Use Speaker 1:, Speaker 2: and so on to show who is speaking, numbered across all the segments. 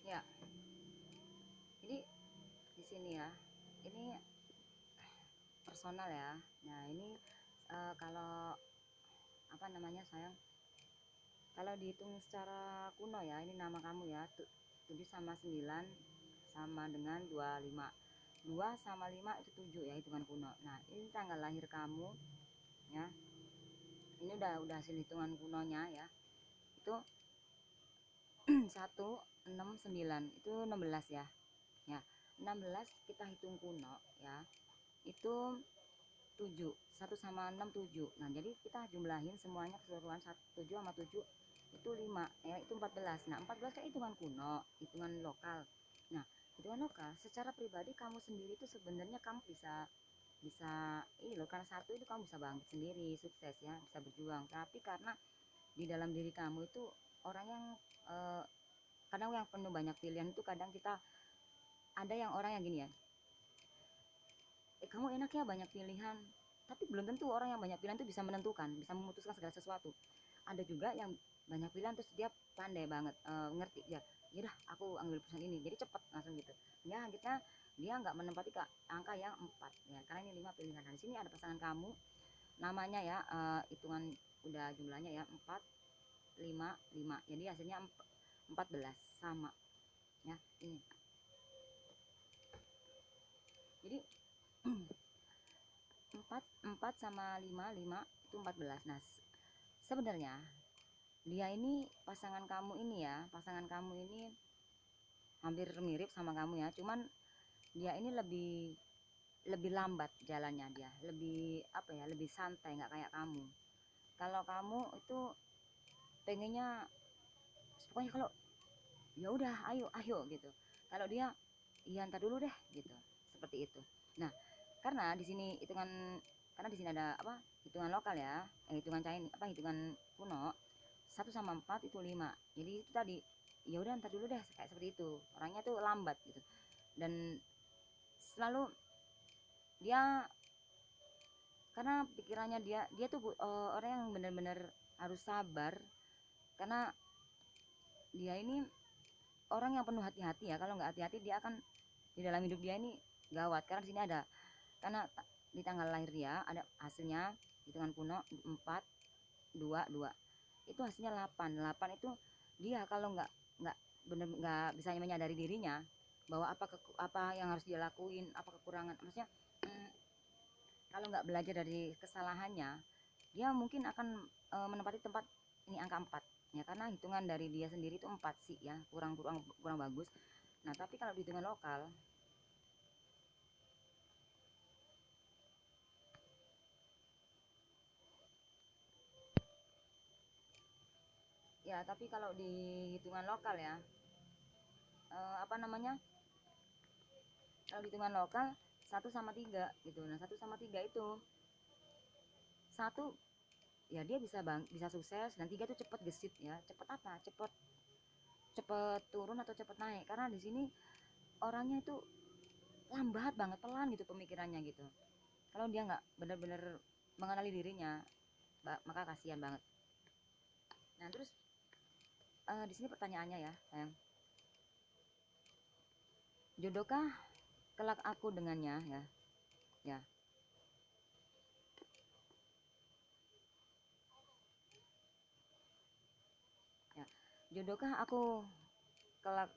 Speaker 1: Ya, jadi di sini ya, ini personal ya. Nah, ini kalau apa namanya sayang, kalau dihitung secara kuno ya, ini nama kamu ya, 7 sama 9 sama dengan 25. 2 sama 5 itu 7 ya, hitungan kuno. Nah, ini tanggal lahir kamu ya. Ini udah hasil hitungan kunonya ya. Itu 169 itu 16 ya. Ya, 16 kita hitung kuno ya. Itu 7, 1 sama 6 7. Nah, jadi kita jumlahin semuanya keseluruhan 7 sama 7 itu 5 ya, itu 14. Nah, 14 kan hitungan kuno, hitungan lokal. Nah, hitungan lokal secara pribadi kamu sendiri itu sebenarnya kamu bisa bisa ini loh, karena satu itu kamu bisa bangkit sendiri, sukses ya, bisa berjuang. Tapi karena di dalam diri kamu itu orang yang eh, kadang yang penuh banyak pilihan itu, kadang kita ada yang orang yang gini ya, kamu enak ya banyak pilihan, tapi belum tentu orang yang banyak pilihan itu bisa menentukan, bisa memutuskan segala sesuatu. Ada juga yang banyak pilihan terus dia pandai banget, ngerti ya, yaudah aku ambil perusahaan ini, jadi cepet langsung gitu ya. Dia nggak menempati ke angka yang 4 ya, karena ini 5 pilihan. Nah, di sini ada pasangan kamu namanya ya, hitungan udah jumlahnya ya, 4 5 5, jadi hasilnya 14 sama ya ini. Jadi 4 sama 5 5 itu 14. Nah, sebenarnya dia ini pasangan kamu ini ya, pasangan kamu ini hampir mirip sama kamu ya, cuman dia ini lebih lebih lambat jalannya, dia lebih apa ya, lebih santai, nggak kayak kamu. Kalau kamu itu pengennya pokoknya, kalau ya udah ayo ayo gitu. Kalau dia iya ntar dulu deh gitu, seperti itu. Nah, karena di sini hitungan, karena di sini ada apa, hitungan lokal ya, hitungan Chinese apa, hitungan kuno, 1 sama 4 itu 5. Jadi itu tadi, ya udah ntar dulu deh, kayak seperti itu. Orangnya tuh lambat gitu. Dan selalu dia, karena pikirannya dia tuh orang yang benar-benar harus sabar, karena dia ini orang yang penuh hati-hati ya. Kalau nggak hati-hati dia akan, di dalam hidup dia ini gawat. Karena di sini ada, karena di tanggal lahir dia ada hasilnya hitungan kuno 4 2 2, itu hasilnya 8. 8 itu dia kalau nggak bener, nggak bisa menyadari dirinya bahwa apa yang harus dia lakuin, apa kekurangan, maksudnya mm, kalau nggak belajar dari kesalahannya, dia mungkin akan menempati tempat ini angka 4 ya, karena hitungan dari dia sendiri itu 4 sih ya, kurang kurang kurang bagus. Nah, tapi kalau di hitungan lokal ya, tapi kalau di hitungan lokal ya, apa namanya, kalau di hitungan lokal 1 sama 3 gitu. Nah, 1 sama 3 itu, satu ya dia bisa bisa sukses, dan 3 tuh cepet gesit ya. Cepet apa, cepet cepet turun atau cepet naik, karena di sini orangnya itu lambat banget, pelan gitu pemikirannya gitu. Kalau dia nggak benar-benar mengenali dirinya, maka kasihan banget. Nah, terus di sini pertanyaannya ya sayang, jodohkah kelak aku dengannya ya. Ya, ya, jodohkah aku kelak,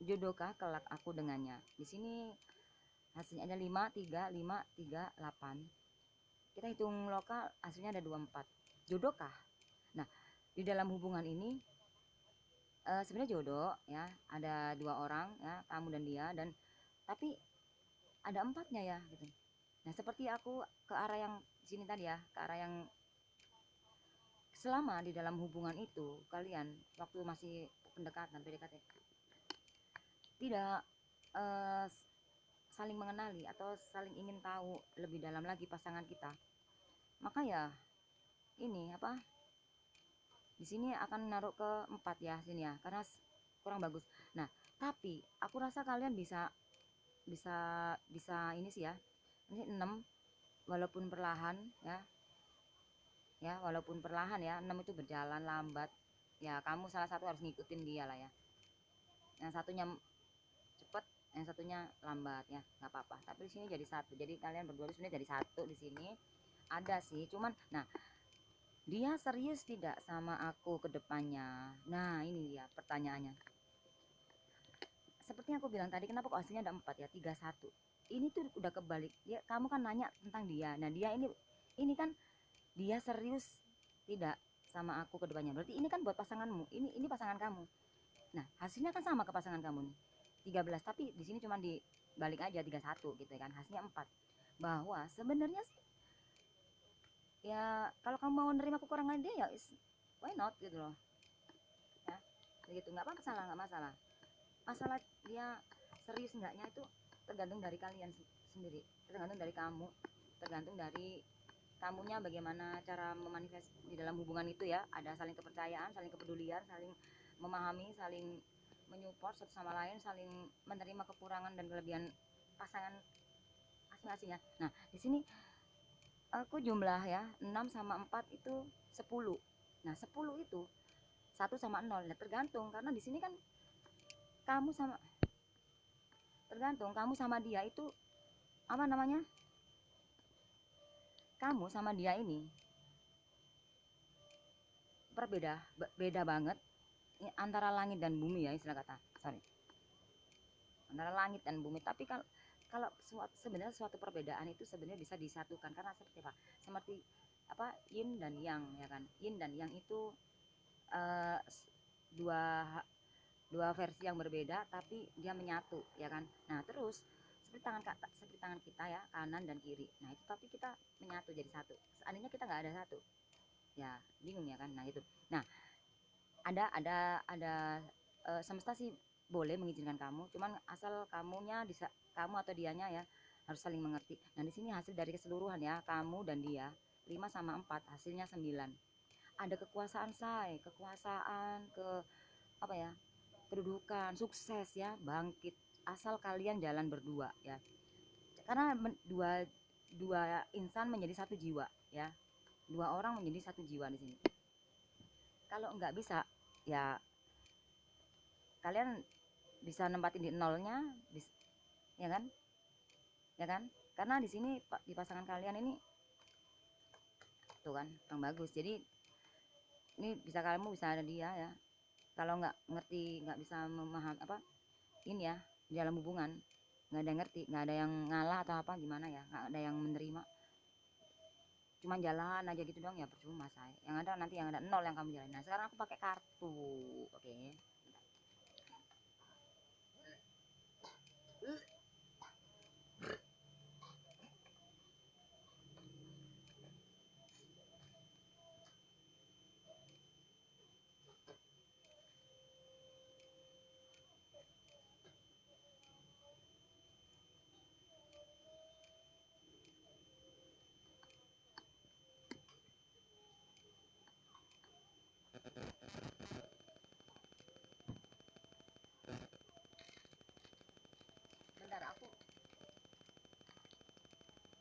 Speaker 1: jodohkah kelak aku dengannya. Di sini hasilnya ada 5 3 5 3 8. Kita hitung lokal, hasilnya ada 24. Jodohkah? Nah, di dalam hubungan ini sebenarnya jodoh ya, ada dua orang ya, kamu dan dia, dan tapi ada empatnya ya gitu. Nah, seperti aku ke arah yang sini tadi ya, ke arah yang selama di dalam hubungan itu kalian waktu masih pendekatan PDKT tidak eh, saling mengenali atau saling ingin tahu lebih dalam lagi pasangan kita, maka ya ini apa, di sini akan naruh ke 4 ya sini ya, karena kurang bagus. Nah, tapi aku rasa kalian bisa bisa bisa ini sih ya, ini 6, walaupun perlahan ya, ya walaupun perlahan ya, 6 itu berjalan lambat ya, kamu salah satu harus ngikutin dia lah ya. Nah, yang satunya cepet, yang satunya lambat ya, nggak apa-apa. Tapi di sini jadi satu, jadi kalian berdua di sini jadi satu. Di sini ada sih, cuman nah dia serius tidak sama aku ke depannya. Nah ini dia pertanyaannya. Seperti yang aku bilang tadi, kenapa kok hasilnya ada 4 ya, 3-1. Ini tuh udah kebalik ya, kamu kan nanya tentang dia. Nah dia ini kan dia serius tidak sama aku ke depannya, berarti ini kan buat pasanganmu, ini pasangan kamu. Nah hasilnya kan sama ke pasangan kamu nih, 13, tapi di sini cuma dibalik aja 31 gitu kan, hasilnya 4. Bahwa sebenarnya sih ya kalau kamu mau nerima kekurangan dia ya why not gitu loh ya, begitu, nggak apa masalah, nggak masalah. Masalah dia serius enggaknya itu tergantung dari kalian sendiri, tergantung dari kamu, tergantung dari kamunya bagaimana cara memanifest di dalam hubungan itu ya. Ada saling kepercayaan, saling kepedulian, saling memahami, saling menyupport satu sama lain, saling menerima kekurangan dan kelebihan pasangan masing-masing ya. Nah di sini aku jumlah ya 6 sama 4 itu 10. Nah 10 itu 1 sama 0. Nah tergantung, karena di sini kan kamu sama, tergantung kamu sama dia itu apa namanya, kamu sama dia ini beda banget antara langit dan bumi ya, istilah kata, sorry, antara langit dan bumi. Tapi kalau kalau sebenarnya suatu perbedaan itu sebenarnya bisa disatukan, karena seperti apa, seperti apa, yin dan yang ya kan. Yin dan yang itu uh, dua dua versi yang berbeda tapi dia menyatu ya kan. Nah terus seperti tangan kita ya, kanan dan kiri, nah itu tapi kita menyatu jadi satu. Seandainya kita nggak ada satu ya bingung ya kan. Nah itu, nah ada semesta sih boleh mengizinkan kamu, cuman asal kamu atau dianya ya harus saling mengerti. Dan di sini hasil dari keseluruhan ya, kamu dan dia 5 sama 4 hasilnya 9. Ada kekuasaan kekuasaan ke apa ya, kedudukan, sukses ya, bangkit, asal kalian jalan berdua ya. Karena dua dua insan menjadi satu jiwa ya, dua orang menjadi satu jiwa di sini. Kalau nggak bisa ya kalian bisa nempatin di nolnya, ya kan, ya kan. Karena di sini di pasangan kalian ini tuh kan yang bagus, jadi ini bisa, kamu bisa ada dia ya. Kalau nggak ngerti, nggak bisa memahami apa ini ya, di dalam hubungan nggak ada yang ngerti, nggak ada yang ngalah atau apa gimana ya, nggak ada yang menerima, cuman jalan aja gitu doang ya percuma saya. Yang ada nanti yang ada nol yang kamu jalan. Nah sekarang aku pakai kartu, oke. Bentar aku,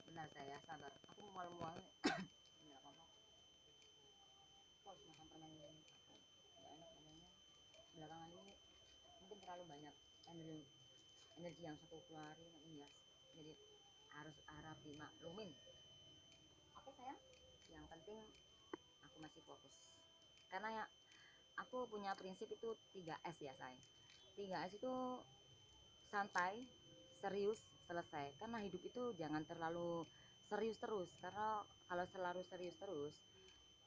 Speaker 1: bentar saya sabar, aku mual-mual. Ini apa apa, kok harus makan permen ini, nggak enak badannya belakangan ini, mungkin terlalu banyak energi yang aku keluarin ini ya, jadi harap dimaklumin. Oke sayang, yang penting aku masih fokus, karena ya aku punya prinsip itu 3S ya sayang. 3S itu santai, serius, selesai. Karena hidup itu jangan terlalu serius terus, karena kalau selalu serius terus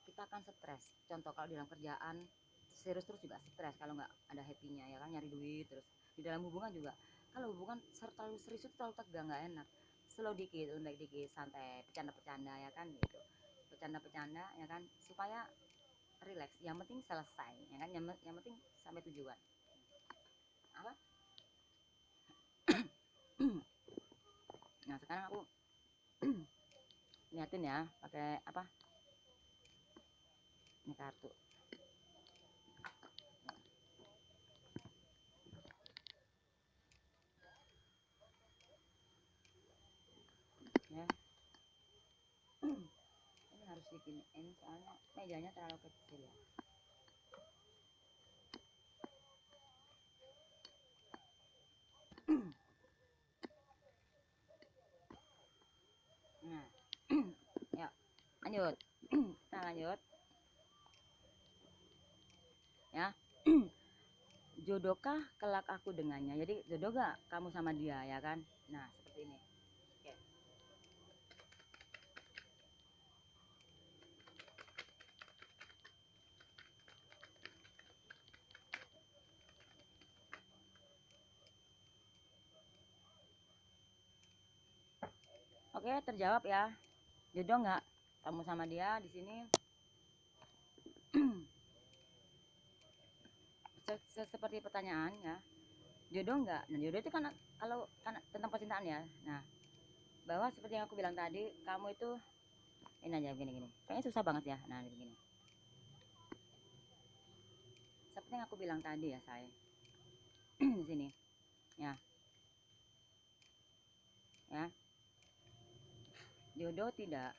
Speaker 1: kita akan stres. Contoh kalau dalam kerjaan serius terus juga stres, kalau nggak ada happynya ya kan, nyari duit terus. Di dalam hubungan juga, kalau hubungan terlalu serius itu terlalu tegang, nggak enak. Slow dikit, undang dikit, santai, bercanda-bercanda ya kan gitu, bercanda-bercanda ya kan, supaya relax. Yang penting selesai ya kan, yang penting sampai tujuan. Apa? Nah sekarang aku niatin ya pakai apa, ini kartu ya. Ini harus diginiin soalnya mejanya terlalu kecil ya. lanjut. Kita lanjut ya. Jodohkah kelak aku dengannya? Jadi jodoh gak kamu sama dia, ya kan? Nah, seperti ini. Oke. Oke, terjawab ya. Jodoh nggak kamu sama dia di sini? Seperti pertanyaan ya. Jodoh nggak? Nah, jodoh itu kan kalau kan tentang percintaan ya. Nah, bahwa seperti yang aku bilang tadi, kamu itu ini aja gini-gini. Kayaknya susah banget ya. Nah, begini. Seperti yang aku bilang tadi ya, saya. Di sini. Ya, ya. Jodoh tidak,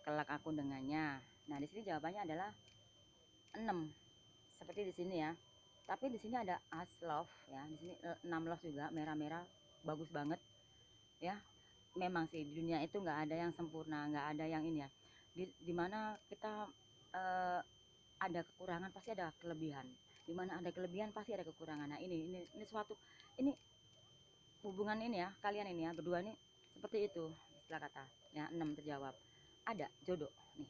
Speaker 1: kelak aku dengannya. Nah, di sini jawabannya adalah 6. Seperti di sini ya. Tapi di sini ada as love ya. Di sini 6 love juga, merah-merah, bagus banget ya. Memang sih di dunia itu nggak ada yang sempurna, nggak ada yang ini ya. Dimana kita ada kekurangan pasti ada kelebihan. Dimana ada kelebihan pasti ada kekurangan. Nah ini suatu ini hubungan ini ya, kalian ini ya berdua ini seperti itu istilah kata ya. 6 terjawab, ada jodoh nih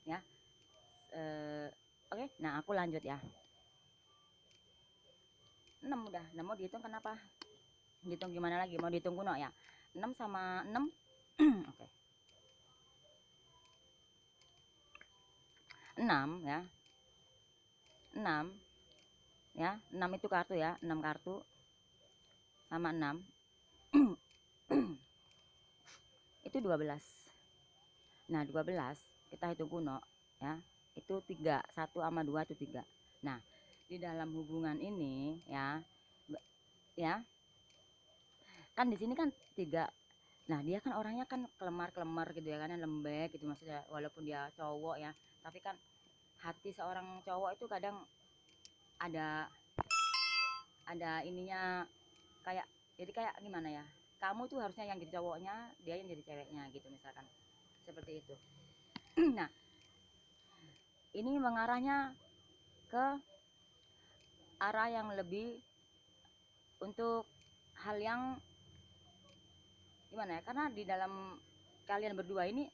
Speaker 1: ya. Oke, nah aku lanjut ya. 6 udah. Nah mau dihitung kenapa? Dihitung gimana lagi? Mau dihitung kuno ya? 6 sama 6. Oke. 6 ya. 6 ya. 6 itu kartu ya. 6 kartu sama 6 itu 12. Nah, 12 kita hitung kuno ya. Itu 3. 1 sama 2 itu 3. Nah, di dalam hubungan ini ya, ya. Kan di sini kan 3. Nah, dia kan orangnya kan kelemar-kelemar gitu ya kan, lembek gitu maksudnya, walaupun dia cowok ya, tapi kan hati seorang cowok itu kadang ada ininya, kayak jadi kayak gimana ya, kamu tuh harusnya yang jadi cowoknya, dia yang jadi ceweknya gitu misalkan, seperti itu. Nah, ini mengarahnya ke arah yang lebih untuk hal yang gimana ya, karena di dalam kalian berdua ini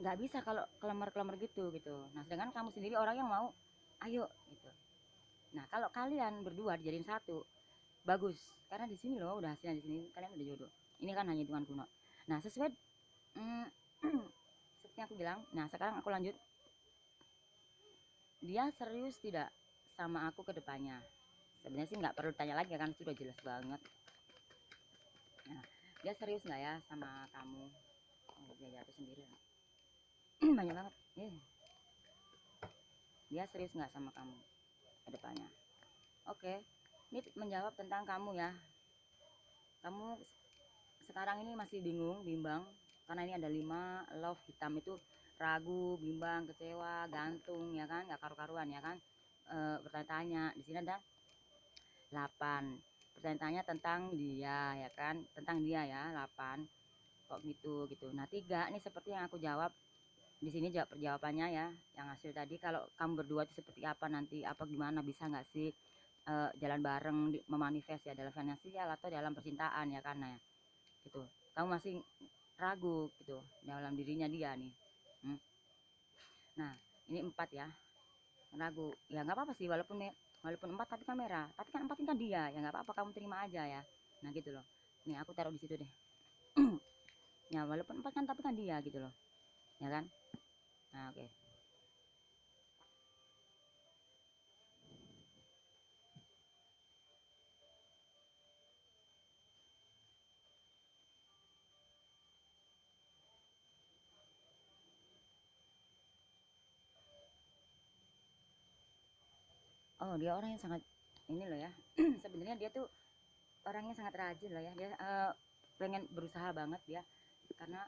Speaker 1: nggak bisa kalau kelemar-kelemar gitu. Nah, sedangkan kamu sendiri orang yang mau ayo gitu. Nah, kalau kalian berdua dijadiin satu, bagus. Karena di sini loh udah hasilnya, di sini kalian udah jodoh. Ini kan hanya hitungan kuno. Nah, sesuai mm, seperti yang aku bilang. Nah, sekarang aku lanjut. Dia serius tidak sama aku ke depannya? Sebenarnya sih nggak perlu tanya lagi kan, sudah jelas banget. Nah, dia serius nggak ya sama kamu? Oh, dia jatuh sendiri. Banyak banget. Dia serius nggak sama kamu ke depannya? Oke. Ini menjawab tentang kamu ya. Kamu sekarang ini masih bingung, bimbang, karena ini ada 5 love hitam itu, ragu, bimbang, kecewa, gantung ya kan, nggak karu-karuan ya kan. Bertanya-tanya. Di sini ada 8 pertanyaannya tentang dia ya kan, tentang dia ya. 8 kok gitu. Nah, 3 ini seperti yang aku jawab di sini, jawab perjawabannya ya, yang hasil tadi. Kalau kamu berdua itu seperti apa nanti, apa gimana, bisa nggak sih jalan bareng memanifest ya, dalam finansial atau dalam percintaan ya kan. Nah ya, gitu. Kamu masih ragu gitu dalam dirinya dia nih. Hmm. Nah, ini 4 ya, ragu. Ya nggak apa-apa sih, walaupun 4 tapi kan merah. Tapi kan 4 ini kan dia, ya nggak apa-apa, kamu terima aja ya. Nah gitu loh. Nih aku taruh di situ deh. Ya walaupun 4 kan tapi kan dia gitu loh. Ya kan? Nah, oke. Oh, dia orang yang sangat ini loh ya. Sebenarnya dia tuh orangnya sangat rajin loh ya. Dia pengen berusaha banget dia, karena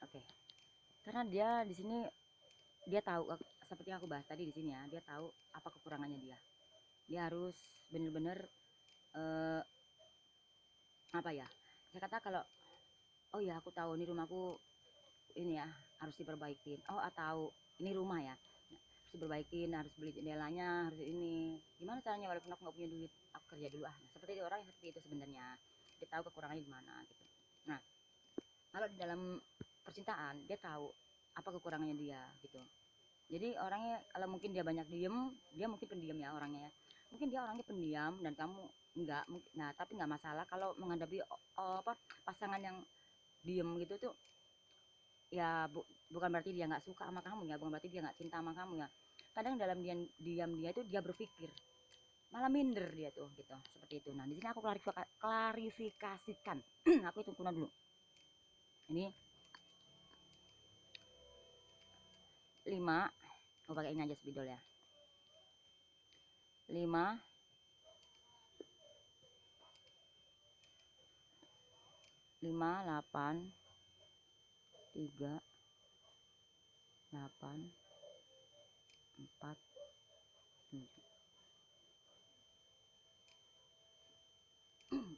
Speaker 1: oke. Karena dia di sini, dia tahu seperti yang aku bahas tadi di sini ya, dia tahu apa kekurangannya dia. Dia harus bener-bener apa ya? Saya kata kalau oh ya aku tahu ini rumahku ini ya harus diperbaikin, oh tahu ini rumah ya harus diperbaikin, harus beli jendelanya, harus ini gimana caranya walaupun aku nggak punya duit, aku kerja dulu nah seperti itu, orang yang seperti itu sebenarnya dia tahu kekurangannya di mana gitu. Nah kalau di dalam percintaan dia tahu apa kekurangannya dia gitu. Jadi orangnya kalau mungkin dia banyak diem, dia mungkin pendiam ya orangnya ya, mungkin dia orangnya pendiam dan kamu enggak, nah tapi nggak masalah kalau menghadapi apa pasangan yang diem gitu tuh ya, bukan berarti dia nggak suka sama kamu ya, bukan berarti dia nggak cinta sama kamu ya. Kadang dalam diam dia itu dia berpikir malah minder dia tuh gitu seperti itu. Nah di sini aku klarifikasikan. Aku hitung kuna dulu ini 5, aku pakai ini aja spidol ya, 5 8 3 8 4 7 7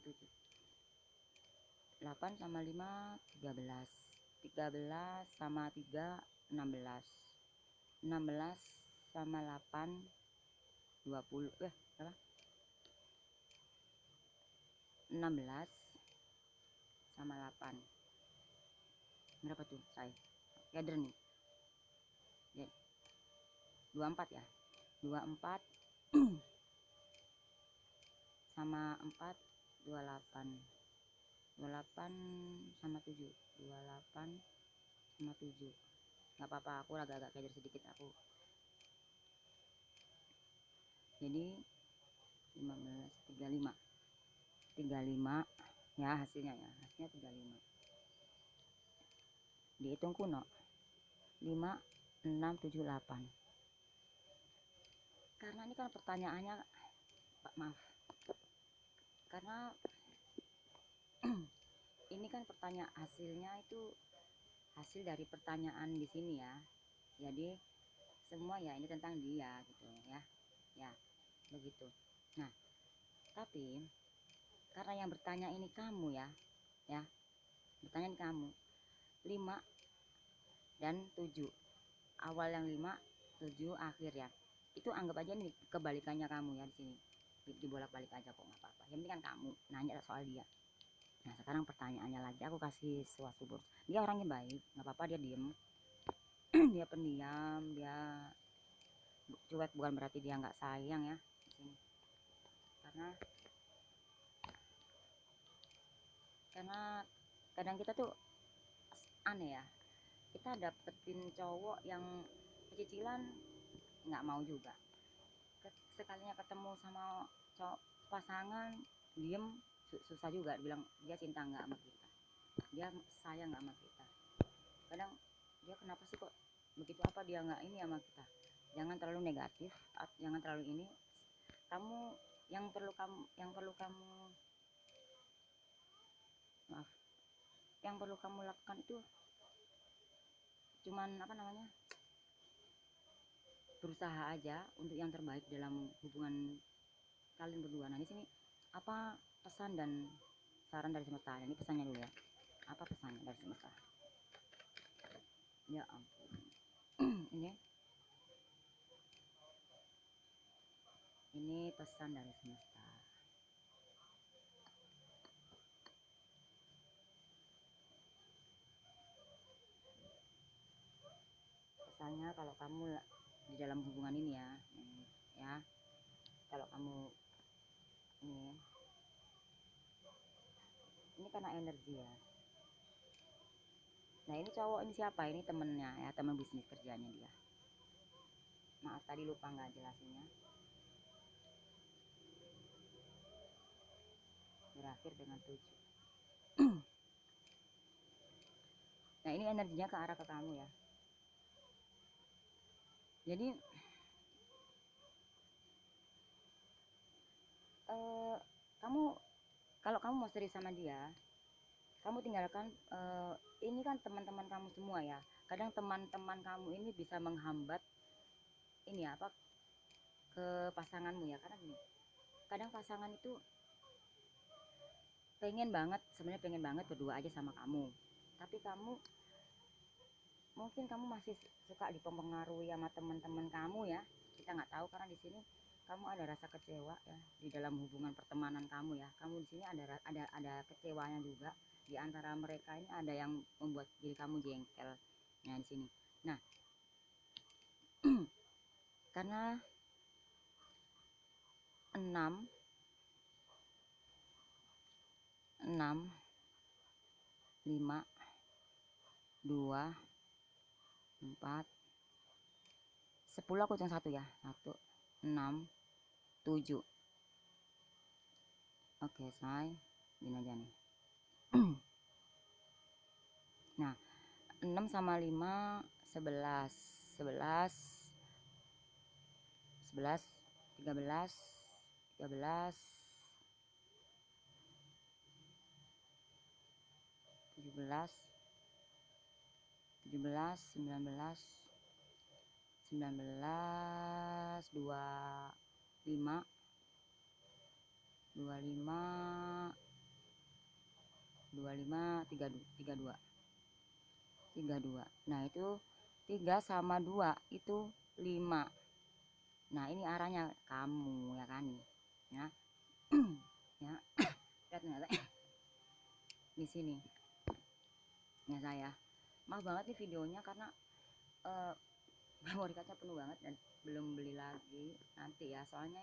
Speaker 1: 8 sama 5 13, 13 sama 3 16, 16 sama 8 20 salah, 16 sama 8 berapa tuh saya gather nih ya, 24 ya, 24 sama 4 28, 28 sama 7 28 sama 7, nggak apa-apa aku agak-agak gather sedikit aku, jadi 15 35 ya hasilnya 35 dihitung kuno 5 6 7 8, karena ini kan pertanyaannya Pak, maaf karena ini kan pertanyaan hasilnya itu hasil dari pertanyaan di sini ya, jadi semua ya ini tentang dia gitu ya, ya begitu. Nah tapi karena yang bertanya ini kamu ya, ya bertanya ini kamu 5 dan 7, awal yang 5 7 akhir ya, itu anggap aja nih kebalikannya kamu ya, di sini dibolak-balik aja kok nggak apa-apa, yang penting kan kamu nanya soal dia. Nah sekarang pertanyaannya lagi aku kasih suasubur, dia orangnya baik nggak apa-apa dia diem dia pendiam, dia cuek, bukan berarti dia nggak sayang ya di sini. Karena kadang kita tuh aneh ya, kita dapetin cowok yang pecicilan nggak mau juga, sekalinya ketemu sama cowok pasangan diem susah juga bilang dia cinta nggak sama kita, dia sayang nggak sama kita. Kadang dia kenapa sih kok begitu, apa dia nggak ini sama kita, jangan terlalu negatif, jangan terlalu ini, kamu yang perlu kamu maaf, yang perlu kamu lakukan itu cuman apa namanya, berusaha aja untuk yang terbaik dalam hubungan kalian berdua. Nah di sini apa pesan dan saran dari semesta, ini pesannya dulu ya, apa pesannya dari semesta, ya ampun ini pesan dari semesta. Pesannya kalau kamu di dalam hubungan ini ya, ya kalau kamu ini karena energi ya. Nah ini cowok ini siapa, ini temennya ya, teman bisnis kerjanya dia, maaf tadi lupa nggak jelasinnya, berakhir dengan 7. Nah ini energinya ke arah ke kamu ya, jadi kamu kalau kamu mau serius sama dia, kamu tinggalkan ini kan teman-teman kamu semua ya, kadang teman-teman kamu ini bisa menghambat ini apa ke pasanganmu ya, karena gini kadang pasangan itu pengen banget, sebenarnya pengen banget berdua aja sama kamu, tapi mungkin kamu masih suka dipengaruhi sama teman-teman kamu ya. Kita nggak tahu, karena di sini kamu ada rasa kecewa ya di dalam hubungan pertemanan kamu ya. Kamu di sini ada kecewanya juga. Di antara mereka ini ada yang membuat diri kamu jengkel. Nah, di sini. Nah, karena 6 6 5 2 4 10, aku hitung satu ya. 1 6 7. Oke, say gini aja nih. Nah, 6 sama 5 11 11 11 13 13 17 17 19 19 25 25 25 32 32. Nah, itu 3 sama 2 itu 5. Nah, ini arahnya kamu ya kan nih. Ya. Ya. Lihat ternyata di sini. Ya saya. Maaf banget nih videonya karena memori cardnya penuh banget dan belum beli lagi nanti ya, soalnya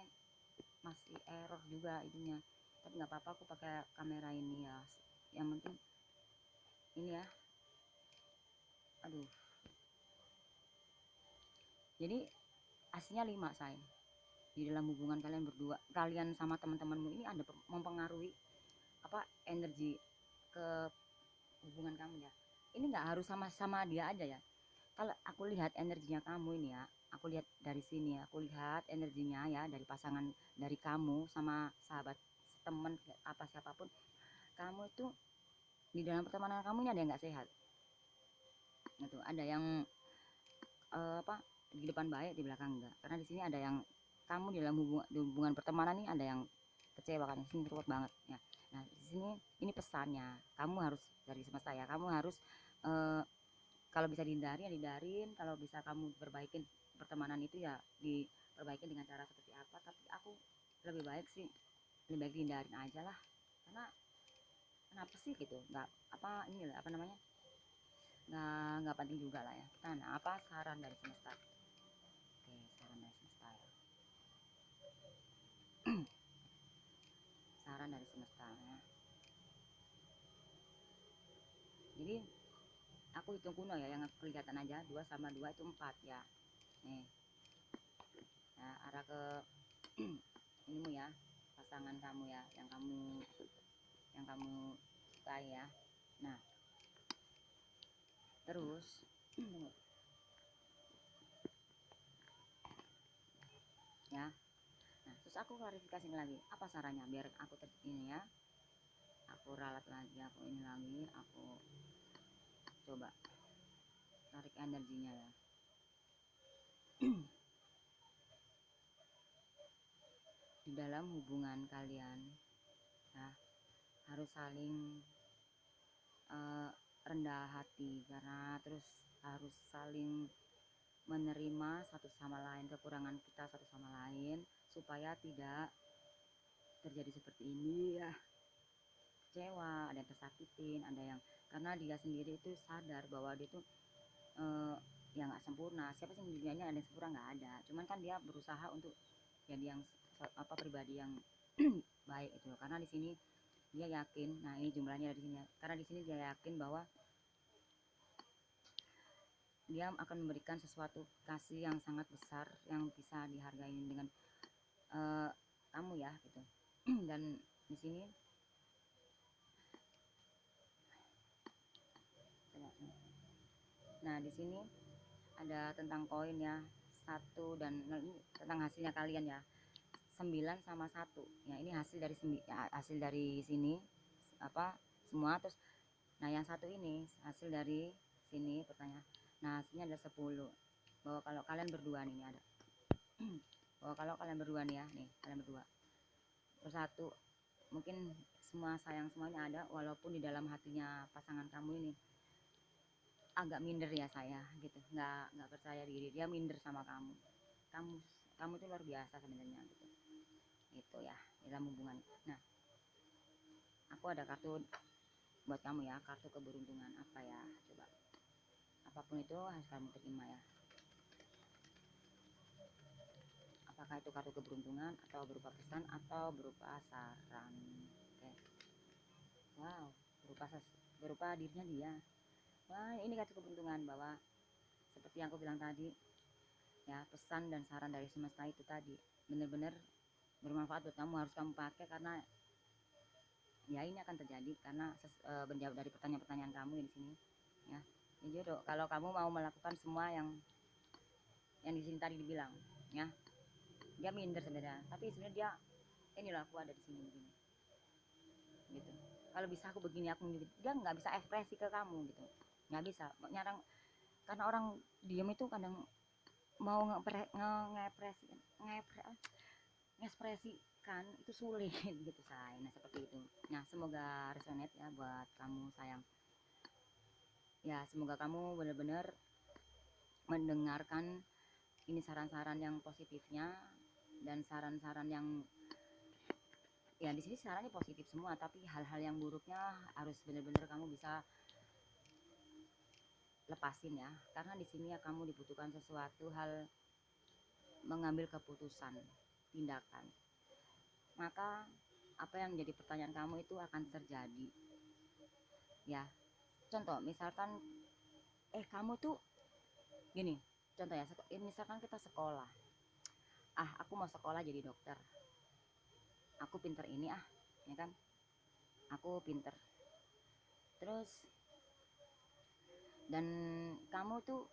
Speaker 1: masih error juga itunya. Tapi nggak apa-apa, aku pakai kamera ini ya. Yang penting ini ya. Aduh. Jadi aslinya 5 say. Di dalam hubungan kalian berdua, kalian sama teman-temanmu ini ada mempengaruhi apa energi ke hubungan kamu ya. Ini nggak harus sama-sama dia aja ya. Kalau aku lihat energinya kamu ini ya, aku lihat dari sini ya, aku lihat energinya ya dari pasangan, dari kamu sama sahabat, teman, apa siapapun, kamu itu di dalam pertemanan kamu ini ada yang nggak sehat. Gitu, ada yang apa di depan baik, di belakang enggak. Karena di sini ada yang kamu di dalam hubungan pertemanan ini ada yang kecewa kan, di sini ruwet banget ya. Nah, di sini ini pesannya, kamu harus dari semesta ya, kamu harus kalau bisa dihindari ya dihindarin, kalau bisa kamu perbaikin pertemanan itu ya diperbaiki dengan cara seperti apa. Tapi aku lebih baik sih, lebih baik dihindarin aja lah, karena kenapa sih gitu, nggak apa ini lah apa namanya, nggak penting juga lah ya. Nah, apa saran dari semesta? Oke, saran dari semesta ya. Saran dari semesta ya. Jadi aku hitung kuno ya, yang kelihatan aja 2 sama 2 itu 4 ya. Nih. Nah, arah ke inimu ya, pasangan kamu ya, yang kamu sukai ya. Nah, terus ya. Nah, terus aku klarifikasi lagi, apa sarannya biar aku ini ya. Aku ralat lagi, aku ini lagi, aku coba tarik energinya ya. Di dalam hubungan kalian ya, harus saling rendah hati, karena terus harus saling menerima satu sama lain, kekurangan kita satu sama lain, supaya tidak terjadi seperti ini ya. Kecewa, ada yang tersakitin, ada yang karena dia sendiri itu sadar bahwa dia tuh ya nggak sempurna. Siapa sih dunianya ada yang sempurna? Nggak ada. Cuman kan dia berusaha untuk jadi yang apa pribadi yang baik itu. Karena di sini dia yakin, nah ini jumlahnya dari sini. Karena di sini dia yakin bahwa dia akan memberikan sesuatu kasih yang sangat besar yang bisa dihargai dengan kamu ya gitu. Dan di sini nah di sini ada tentang koin ya, 1 dan ini tentang hasilnya kalian ya, 9 sama 1 ya. Ini hasil dari hasil dari sini apa semua. Terus nah yang satu ini hasil dari sini pertanyaan. Nah, hasilnya ada 10, bahwa kalau kalian berdua nih, ini ada bahwa kalau kalian berdua nih ya, nih kalian berdua bersatu, mungkin semua sayang semuanya ada, walaupun di dalam hatinya pasangan kamu ini agak minder ya saya gitu, nggak percaya diri, dia minder sama kamu. kamu Kamu tuh luar biasa sebenarnya gitu. Itu ya dalam hubungan. Nah, aku ada kartu buat kamu ya, kartu keberuntungan. Apa ya, coba, apapun itu harus kamu terima ya. Apakah itu kartu keberuntungan atau berupa pesan atau berupa saran? Oke. Wow, berupa dirinya dia. Wah, ini kartu keberuntungan bahwa seperti yang aku bilang tadi ya, pesan dan saran dari semesta itu tadi benar-benar bermanfaat buat kamu, harus kamu pakai karena ya ini akan terjadi karena menjawab dari pertanyaan-pertanyaan kamu ya di sini ya. Ini jodoh, kalau kamu mau melakukan semua yang di sini tadi dibilang ya. Dia minder sebenarnya, tapi sebenarnya dia, inilah aku ada di sini begini gitu. Kalau bisa aku begini, aku gitu. Dia nggak bisa ekspresi ke kamu gitu, nggak bisa nyarang, karena orang diem itu kadang mau ngekspresikan itu sulit gitu say. Nah seperti itu. Nah semoga resonate ya buat kamu sayang ya, semoga kamu benar-benar mendengarkan ini saran-saran yang positifnya dan saran-saran yang ya di sini sarannya positif semua, tapi hal-hal yang buruknya harus benar-benar kamu bisa lepasin ya, karena di sini ya kamu dibutuhkan sesuatu hal, mengambil keputusan, tindakan. Maka apa yang menjadi pertanyaan kamu itu akan terjadi ya. Contoh misalkan kamu tuh gini, contoh ya, misalkan kita sekolah, aku mau sekolah jadi dokter, aku pinter ini ya kan, aku pinter terus, dan kamu tuh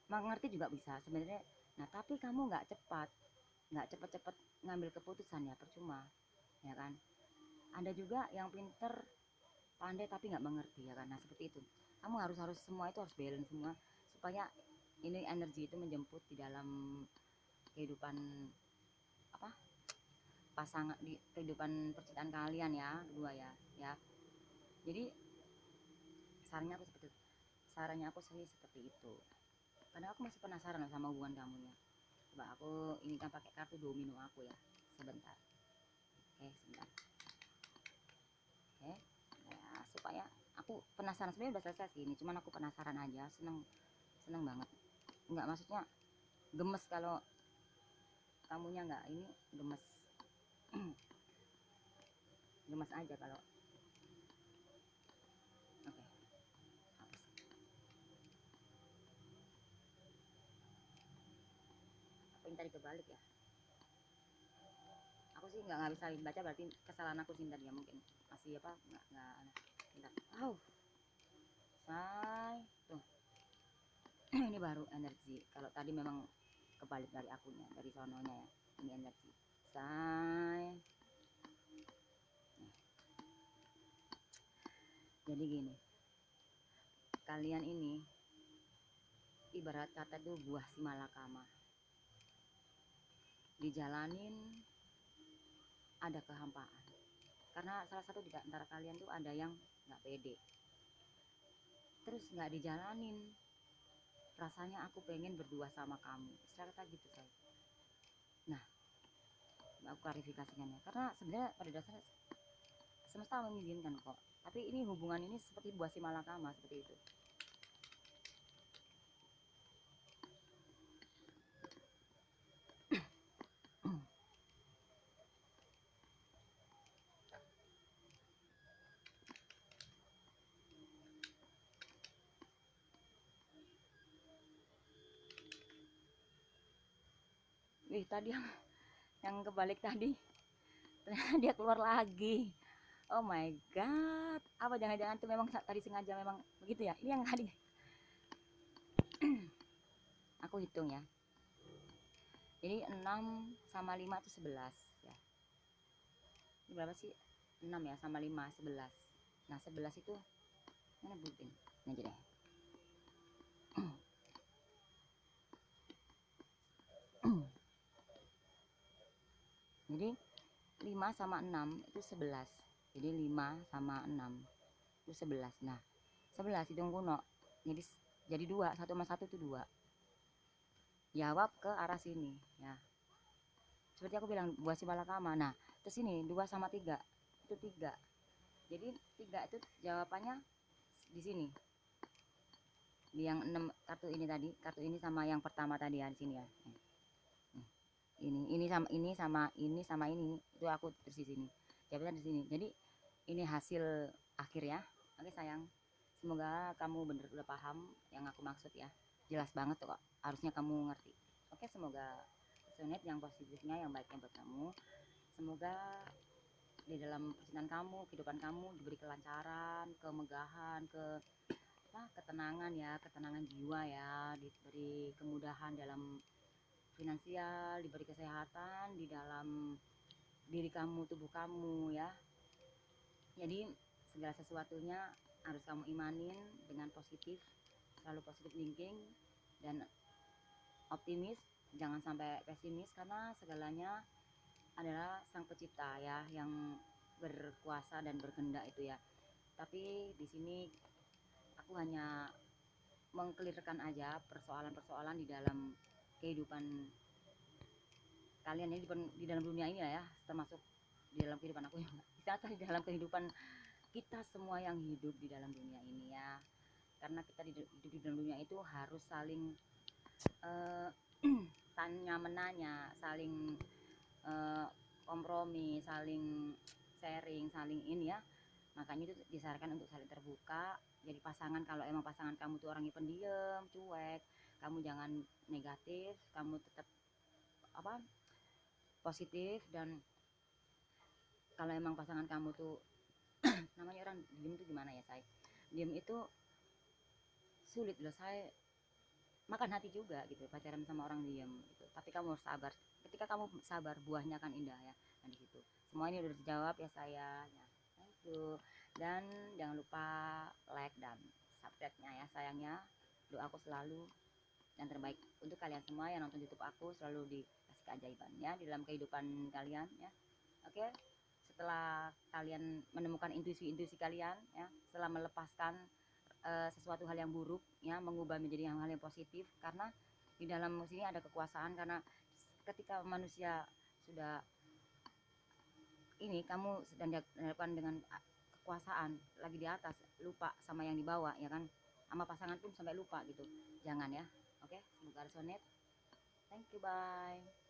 Speaker 1: mengerti juga bisa sebenarnya. Nah tapi kamu nggak cepet-cepet ngambil keputusan ya, percuma ya kan. Ada juga yang pinter pandai tapi nggak mengerti ya kan. Nah seperti itu, kamu harus semua itu harus balance semua, supaya ini energi itu menjemput di dalam kehidupan apa, pasangan, di kehidupan percintaan kalian ya berdua ya. Jadi sarannya aku seperti itu. Sarannya aku sih seperti itu, karena aku masih penasaran sama hubungan kamu ya. Coba aku ini kan pakai kartu domino aku ya, sebentar. Sebentar. Ya, supaya aku penasaran, sebenarnya udah selesai sih ini, cuman aku penasaran aja, seneng seneng banget. Nggak, maksudnya gemes kalau kamunya nggak ini, gemes. Gemes aja kalau oke. Apa yang tadi kebalik ya, aku sih nggak bisa baca, berarti kesalahan aku sih tadi ya, mungkin masih apa, nggak bentar. Say tuh. Ini baru energi, kalau tadi memang kebalik dari akunya, dari sononya ya. Ini energi say. Jadi gini, kalian ini ibarat kata tuh buah si malakama, dijalanin ada kehampaan, karena salah satu di antara kalian tuh ada yang nggak pede, terus nggak dijalanin. Rasanya aku pengen berdua sama kamu, istilah kata gitu saya. Nah aku klarifikasikan ya, karena sebenarnya pada dasarnya semesta mengizinkan kok, tapi ini hubungan ini seperti buah si malakama seperti itu. Wih tadi yang kebalik tadi, ternyata dia keluar lagi. Oh my god, apa jangan-jangan tuh memang tadi sengaja memang begitu ya. Ini yang tadi aku hitung ya, jadi 6 sama 5 itu 11 ya. Ini berapa sih, 6 ya sama 5 11. Nah 11 itu mana bulpen ini aja deh. Jadi 5 sama 6 itu 11, jadi 5 sama 6 itu 11. Nah 11 hitung kuno, jadi dua, satu sama satu itu dua, jawab ke arah sini ya, seperti aku bilang buah si malakama. Nah terus ini 2 sama 3 itu 3, jadi 3 itu jawabannya di sini, di yang 6 kartu ini tadi, kartu ini sama yang pertama tadi ya, di sini ya. Ini sama ini sama ini sama ini itu aku terus di sini, jawabannya di sini. Jadi ini hasil akhir ya. Oke sayang, semoga kamu bener udah paham yang aku maksud ya, jelas banget kok, harusnya kamu ngerti. Oke, semoga resonate yang positifnya, yang baiknya buat kamu. Semoga di dalam percintaan kamu, kehidupan kamu diberi kelancaran, kemegahan, ketenangan ya, ketenangan jiwa ya, diberi kemudahan dalam finansial, diberi kesehatan di dalam diri kamu, tubuh kamu ya. Jadi segala sesuatunya harus kamu imanin dengan positif, selalu positif thinking dan optimis, jangan sampai pesimis, karena segalanya adalah sang pencipta ya yang berkuasa dan berkehendak itu ya. Tapi di sini aku hanya mengkelirkan aja persoalan-persoalan di dalam kehidupan kalian ini, di dalam dunia ini ya, termasuk di dalam kehidupan aku juga, di dalam kehidupan kita semua yang hidup di dalam dunia ini ya. Karena kita hidup di dalam dunia itu harus saling uh, tanya menanya, saling kompromi, saling sharing, saling ini ya. Makanya itu disarankan untuk saling terbuka. Jadi pasangan, kalau emang pasangan kamu tuh orangnya pendiam, cuek, kamu jangan negatif, kamu tetap apa positif. Dan kalau emang pasangan kamu tuh namanya orang diem tuh gimana ya, saya diem itu sulit loh, saya makan hati juga gitu pacaran sama orang diem gitu. Tapi kamu harus sabar, ketika kamu sabar buahnya akan indah ya. Nah di situ semua ini udah dijawab ya saya ya. Thank you, dan jangan lupa like dan subscribe-nya ya sayangnya. Doaku selalu yang terbaik untuk kalian semua yang nonton YouTube aku, selalu dikasih keajaiban ya di dalam kehidupan kalian ya. Oke, setelah kalian menemukan intuisi kalian ya, setelah melepaskan sesuatu hal yang buruk ya, mengubah menjadi hal-hal yang positif, karena di dalam sini ada kekuasaan. Karena ketika manusia sudah ini, kamu sedang dihadapkan dengan kekuasaan lagi di atas, lupa sama yang di bawah ya kan, sama pasangan pun sampai lupa gitu, jangan ya. Oke, semoga resonate. Thank you, bye.